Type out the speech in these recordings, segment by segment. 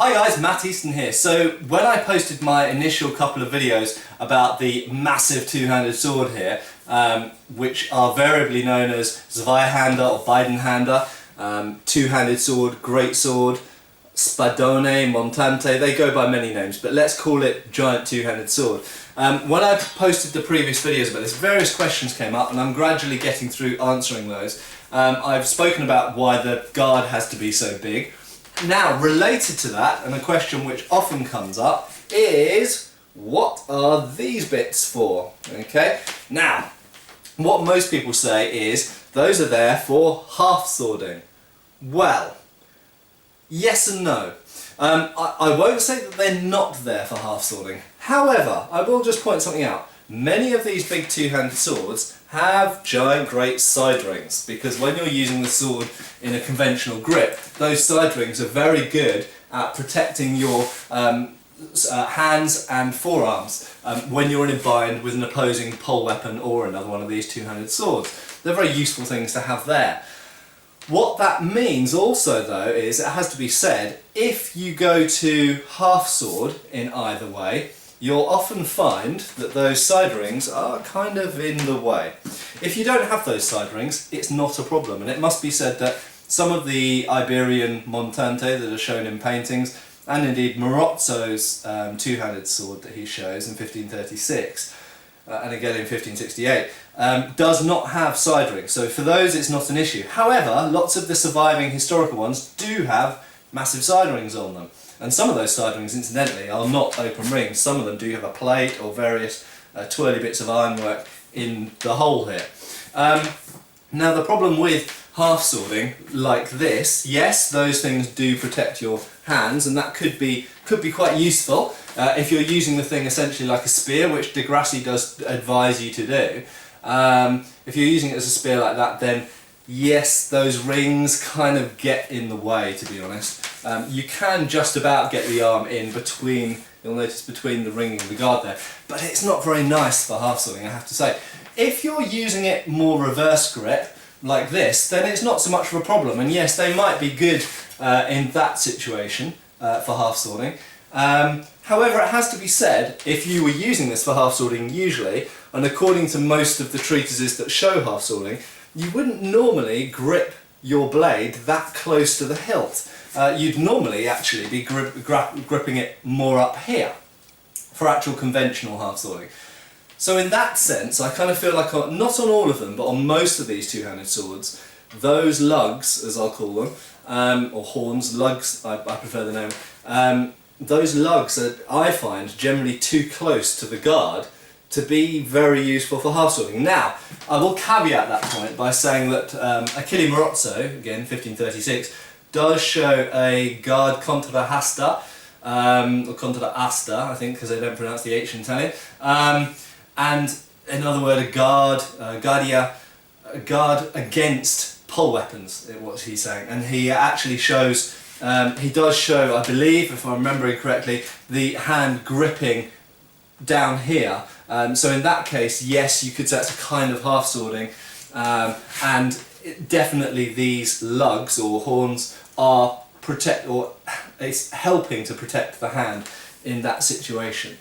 Hi guys, Matt Easton here. So when I posted my initial couple of videos about the massive two-handed sword here, which are variably known as zweihander or beiden-hander, two-handed sword, great sword, spadone, montante, they go by many names, but let's call it giant two-handed sword. When I posted the previous videos about this, various questions came up and I'm gradually getting through answering those. I've spoken about why the guard has to be so big. Now, related to that, and a question which often comes up, is what are these bits for? Okay, now, what most people say is those are there for half swording. Well, yes and no. I won't say that they're not there for half swording. However, I will just point something out. Many of these big two-handed swords have giant great side rings, because when you're using the sword in a conventional grip, those side rings are very good at protecting your hands and forearms when you're in a bind with an opposing pole weapon or another one of these two-handed swords. They're very useful things to have there. What that means also though is, it has to be said, if you go to half sword in either way, you'll often find that those side rings are kind of in the way. If you don't have those side rings, it's not a problem, and it must be said that some of the Iberian montante that are shown in paintings, and indeed Marozzo's two-handed sword that he shows in 1536, and again in 1568, does not have side rings, so for those it's not an issue. However, lots of the surviving historical ones do have massive side rings on them. And some of those side rings, incidentally, are not open rings. Some of them do have a plate or various twirly bits of ironwork in the hole here. Now the problem with half swording like this, yes, those things do protect your hands, and that could be quite useful if you're using the thing essentially like a spear, which De Grassi does advise you to do. If you're using it as a spear like that, then yes, those rings kind of get in the way, to be honest. You can just about get the arm in between, you'll notice, between the ring and the guard there, but it's not very nice for half swording, I have to say. If you're using it more reverse grip, like this, then it's not so much of a problem, and yes, they might be good in that situation for half swording. However, it has to be said, if you were using this for half swording usually, and according to most of the treatises that show half swording, you wouldn't normally grip your blade that close to the hilt. You'd normally actually be gripping it more up here for actual conventional half swording. So in that sense, I kind of feel like, not on all of them, but on most of these two-handed swords, those lugs, as I'll call them, or horns, lugs, I prefer the name, those lugs are, I find, generally too close to the guard to be very useful for half swording. Now, I will caveat that point by saying that Achille Marozzo, again 1536, does show a guard contra hasta, or contra asta, I think, because they don't pronounce the H in Italian, and in other words, a guard, guardia, a guard against pole weapons, is what he's saying, and he actually shows, he does show, I believe, if I'm remembering correctly, the hand gripping down here. So in that case, yes, you could say it's a kind of half swording, and definitely these lugs or horns are it's helping to protect the hand in that situation.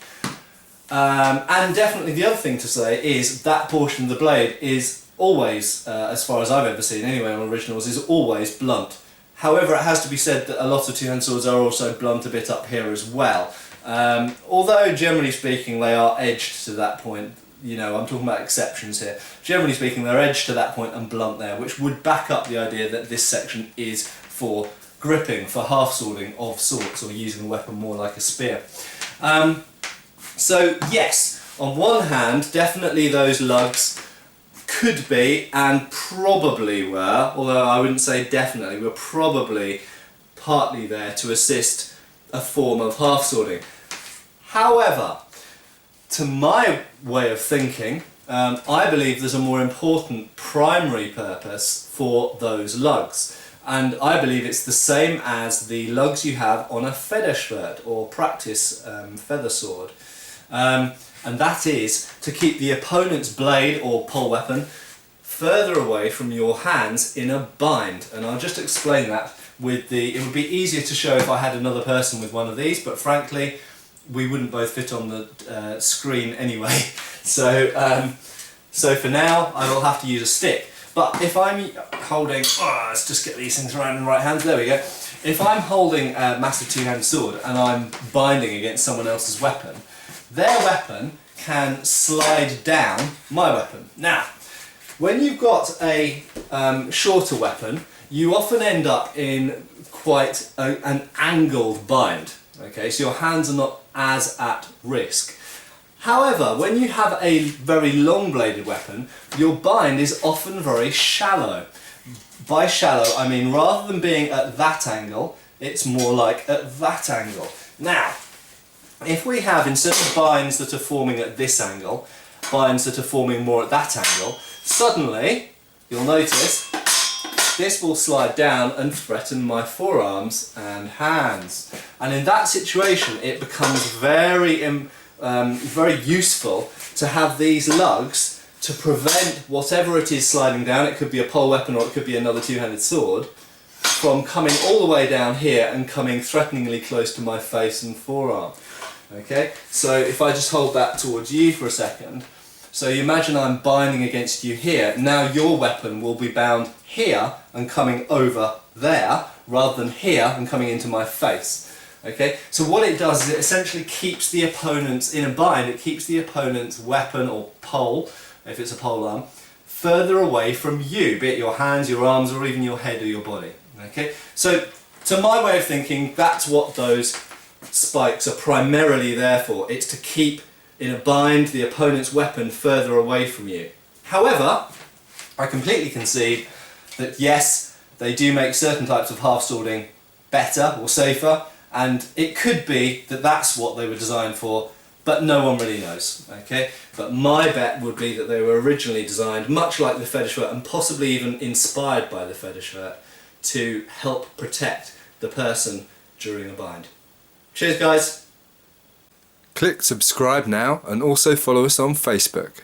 And definitely the other thing to say is that portion of the blade is always, as far as I've ever seen anyway on originals, is always blunt. However, it has to be said that a lot of two-hand swords are also blunt a bit up here as well. Although generally speaking they are edged to that point, you know, I'm talking about exceptions here. Generally speaking they're edged to that point and blunt there, which would back up the idea that this section is for gripping, for half swording of sorts, or using the weapon more like a spear. So yes, on one hand definitely those lugs could be, and probably were, although I wouldn't say definitely, were probably partly there to assist a form of half swording. However, to my way of thinking, I believe there's a more important primary purpose for those lugs, and I believe it's the same as the lugs you have on a Federschwert or practice feather sword, and that is to keep the opponent's blade or pole weapon further away from your hands in a bind. And I'll just explain that with it would be easier to show if I had another person with one of these, but frankly we wouldn't both fit on the screen anyway. So for now I will have to use a stick. But if I'm holding, let's just get these things around in the right hands, there we go. If I'm holding a massive two-handed sword and I'm binding against someone else's weapon, their weapon can slide down my weapon. Now, when you've got a shorter weapon, you often end up in quite an angled bind. Okay, so your hands are not as at risk. However, when you have a very long-bladed weapon, your bind is often very shallow. By shallow, I mean rather than being at that angle, it's more like at that angle. Now, if we have, instead of binds that are forming at this angle, binds that are forming more at that angle, suddenly, you'll notice, this will slide down and threaten my forearms and hands. And in that situation, it becomes very useful to have these lugs to prevent whatever it is sliding down, it could be a pole weapon or it could be another two-handed sword, from coming all the way down here and coming threateningly close to my face and forearm. Okay, so if I just hold that towards you for a second, so you imagine I'm binding against you here, now your weapon will be bound here and coming over there, rather than here and coming into my face. Okay, so what it does is it essentially keeps the opponent's, in a bind, it keeps the opponent's weapon or pole, if it's a pole arm, further away from you, be it your hands, your arms, or even your head or your body. Okay, so to my way of thinking, that's what those spikes are primarily there for. It's to keep, in a bind, the opponent's weapon further away from you. However, I completely concede that yes, they do make certain types of half-swording better or safer, and it could be that that's what they were designed for, but no one really knows. Okay, but my bet would be that they were originally designed much like the feather shirt, and possibly even inspired by the feather shirt, to help protect the person during a bind. Cheers guys! Click subscribe now and also follow us on Facebook.